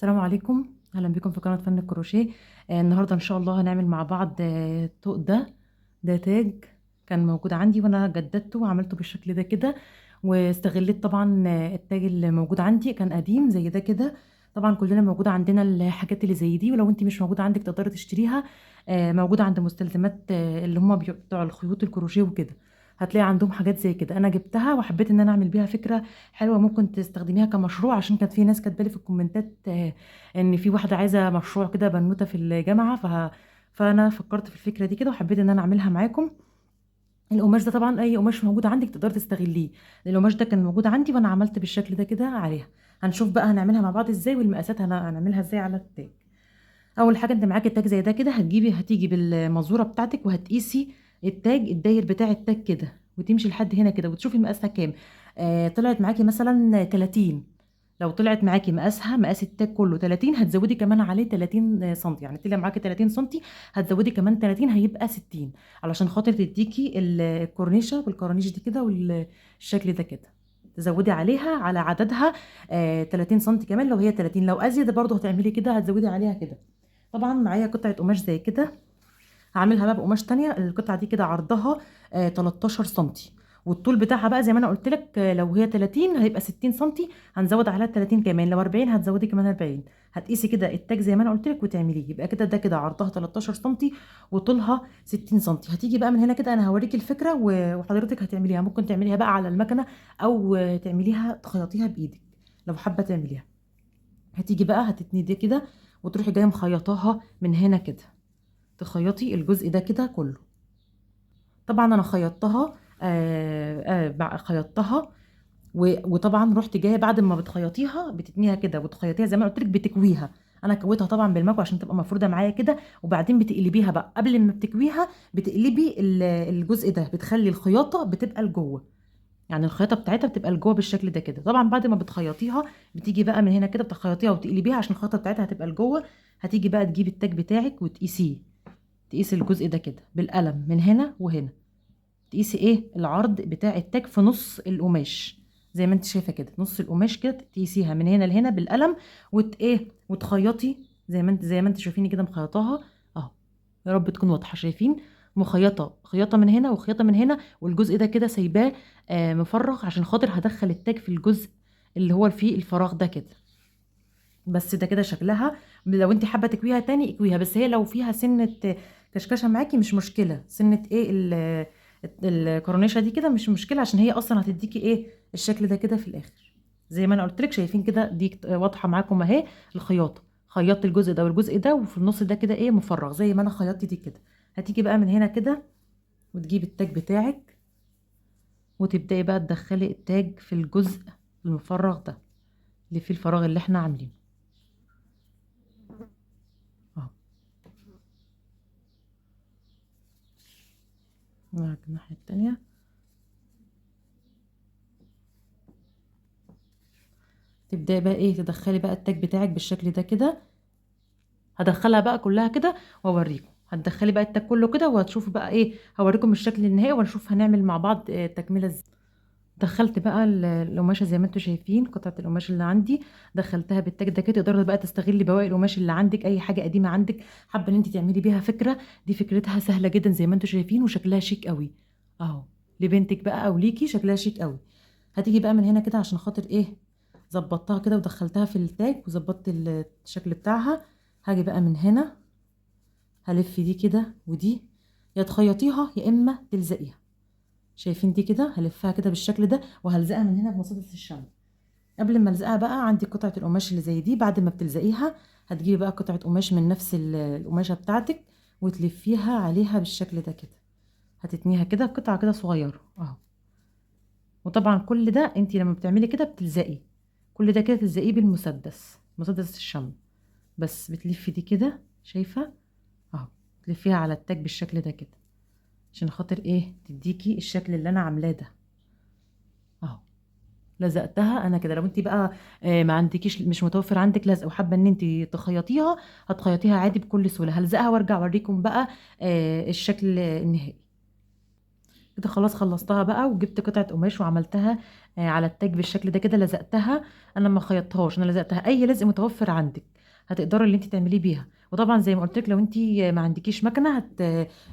السلام عليكم، اهلا بكم في قناه فن الكروشيه. النهارده ان شاء الله هنعمل مع بعض طوق ده تاج كان موجود عندي وانا جددته وعملته بالشكل ده كده. واستغليت طبعا التاج اللي موجود عندي كان قديم زي ده كده. طبعا كلنا موجود عندنا الحاجات اللي زي دي، ولو انت مش موجوده عندك تقدري تشتريها. موجوده عند مستلزمات اللي هم بتوع الخيوط الكروشيه وكده. هتلاقي عندهم حاجات زي كده، انا جبتها وحبيت ان انا اعمل بيها فكره حلوه ممكن تستخدميها كمشروع، عشان كانت في ناس كاتبه لي في الكومنتات ان في واحده عايزه مشروع كده بنوته في الجامعه فانا فكرت في الفكره دي كده وحبيت ان انا اعملها معاكم. القماش ده طبعا اي قماش موجود عندك تقدر تستغليه. القماش ده كان موجود عندي وانا عملت بالشكل ده كده عليها. هنشوف بقى هنعملها مع بعض ازاي، والمقاسات هنعملها ازاي على التاج. اول حاجه انت معاكي التاج زي ده كده، هتيجي بالمزوره بتاعتك وهتقيسي التاج الداير بتاع التاج كده، وتمشي لحد هنا كده وتشوفي مقاسها كام. طلعت معاكي مثلا 30. لو طلعت معاكي مقاس التاج كله 30، هتزودي كمان عليه 30 سم، يعني طلع معاكي 30 سم هتزودي كمان 30 هيبقى 60، علشان خاطر تديكي الكورنيشه والكورنيش دي كده والشكل ده كده. تزودي عليها على عددها 30 سم كمان، لو هي 30 لو ازيد برضه هتعملي كده هتزودي عليها كده. طبعا معايا قطعه قماش زي كده، هعملها بقى بقماش تانية. القطعة دي كده عرضها 13 سنتي، والطول بتاعها بقى زي ما انا قلت لك لو هي 30 هيبقى 60 سنتي، هنزود عليها 30 كمان، لو 40 هتزودي كمان 40. هتقيسي كده التاج زي ما انا قلت لك وتعمليه، يبقى كده ده كده عرضها 13 سنتي وطولها 60 سنتي. هتيجي بقى من هنا كده، انا هوريكي الفكرة وحضرتك هتعمليها، ممكن تعمليها بقى على المكنة او تعمليها تخيطيها بايدك لو حابة تعمليها. هتيجي بقى هتتندي كده وتروحي جايه مخيطاها من هنا كده، تخيطي الجزء ده كده كله. طبعا انا خيطتها خيطتها وطبعا رحت جايه بعد ما بتخيطيها بتتنيها كده وتخيطيها زي ما قلت لك بتكويها. انا كويتها طبعا بالمكوى عشان تبقى مفروده معايا كده، وبعدين بتقلبيها بقى قبل ما بتكويها، بتقلبي الجزء ده، بتخلي الخياطه بتبقى لجوه، يعني الخياطه بتاعتها بتبقى لجوه بالشكل ده كده. طبعا بعد ما بتخيطيها بتيجي بقى من هنا كده بتخيطيها وتقلبيها عشان الخياطه بتاعتها هتبقى لجوه. هتيجي بقى تجيبي التاج بتاعك وتقيسيه، تقيسي الجزء ده كده بالقلم من هنا وهنا، تقيسي ايه العرض بتاع التاج في نص القماش زي ما انت شايفه كده، نص القماش كده تقيسيها من هنا لهنا بالقلم وتخيطي زي ما انت شايفيني كده مخيطاها اهو. يا رب تكون واضحه، شايفين مخيطه خياطه من هنا وخياطه من هنا، والجزء ده كده سايباه مفرغ عشان خاطر هدخل التاج في الجزء اللي هو فيه الفراغ ده كده. بس ده كده شكلها. لو انت حابه تكويها تاني اكويها، بس هي لو فيها سنه كشكشه معاكي مش مشكله، سنه ايه الكورنيشه دي كده مش مشكله، عشان هي اصلا هتديكي ايه الشكل ده كده في الاخر. زي ما انا قلت لك شايفين كده دي واضحه معاكم اهي. الخياطه خيطت الجزء ده والجزء ده، وفي النص ده كده ايه مفرغ زي ما انا خيطت دي كده. هتيجي بقى من هنا كده وتجيبي التاج بتاعك وتبداي بقى تدخلي التاج في الجزء المفرغ ده اللي فيه الفراغ اللي احنا عاملينه اهو. معاك الناحية التانية. تبدأي بقى ايه تدخلي بقى التاج بتاعك بالشكل ده كده. هدخلها بقى كلها كده واوريكم، هتدخلي بقى التاج كله كده وهتشوفوا بقى ايه، هوريكم الشكل النهائي ونشوف هنعمل مع بعض تكملة ازاي. دخلت بقى القماشه زي ما انتم شايفين، قطعه القماش اللي عندي دخلتها بالتاج ده كده. تقدري بقى تستغلي بواقي القماش اللي عندك، اي حاجه قديمه عندك حابه ان انت تعملي بيها فكره. دي فكرتها سهله جدا زي ما انتم شايفين وشكلها شيك قوي اهو، لبنتك بقى او ليكي شكلها شيك قوي. هتيجي بقى من هنا كده عشان خاطر ايه ظبطتها كده ودخلتها في التاج وظبطت الشكل بتاعها. هاجي بقى من هنا هلف دي كده ودي، يا تخيطيها يا اما تلزقيها. شايفين دي كده هلفها كده بالشكل ده وهلزقها من هنا بمسدس الشمع. قبل ما الزقها بقى عندي قطعه القماش اللي زي دي، بعد ما بتلزقيها هتجيبي بقى قطعه قماش من نفس القماشه بتاعتك وتلفيها عليها بالشكل ده كده. هتتنيها كده قطعه كده صغيره اهو. وطبعا كل ده انت لما بتعملي كده بتلزقي كل ده كده تلزقيه بالمسدس، مسدس الشمع. بس بتلفي دي كده شايفه اهو، تلفيها على التاج بالشكل ده كده عشان خاطر ايه تديكي الشكل اللي انا عاملاه ده اهو. لزقتها انا كده. لو انت بقى ما عندكيش مش متوفر عندك لزق وحابه ان انت تخيطيها هتخيطيها عادي بكل سهوله. هلزقها وارجع اوريكم بقى الشكل النهائي. كده خلاص خلصتها بقى، وجبت قطعه قماش وعملتها على التاج بالشكل ده كده، لزقتها. انا ما خيطتهاش، انا لزقتها. اي لزق متوفر عندك هتقدري اللي انت تعمليه بيها. وطبعا زي ما قلت لك، لو انت ما عندكيش مكنه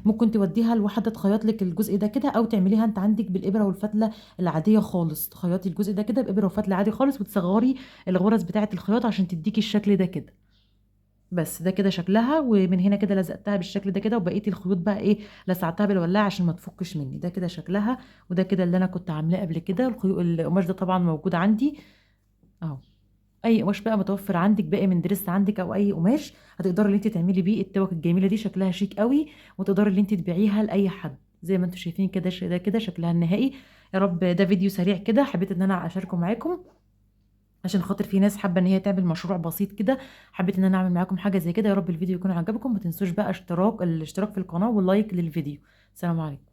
ممكن توديها لواحده تخيط لك الجزء ده كده، او تعمليها انت عندك بالابره والفتله العاديه خالص. تخيطي الجزء ده كده بابره وفتله عادي خالص، وتصغري الغرز بتاعه الخياطه عشان تديكي الشكل ده كده. بس ده كده شكلها. ومن هنا كده لزقتها بالشكل ده كده، وبقيه الخيوط بقى ايه، لسعتها بالولاعه عشان ما تفكش مني. ده كده شكلها. وده كده اللي انا كنت عاملاه قبل كده. القماش ده طبعا موجود عندي اهو. اي قماش بقى متوفر عندك، باقي من دريس عندك او اي قماش، هتقدري ان انت تعملي بيه التوك الجميله دي. شكلها شيك قوي، وتقدري ان انت تبيعيها لاي حد زي ما انتم شايفين كده. ده كده شكلها النهائي. يا رب ده فيديو سريع كده حبيت ان انا اشاركه معاكم، عشان خاطر في ناس حابه ان هي تعمل مشروع بسيط كده. حبيت ان انا اعمل معاكم حاجه زي كده. يا رب الفيديو يكون عجبكم. ما تنسوش بقى الاشتراك في القناه واللايك للفيديو. سلام عليكم.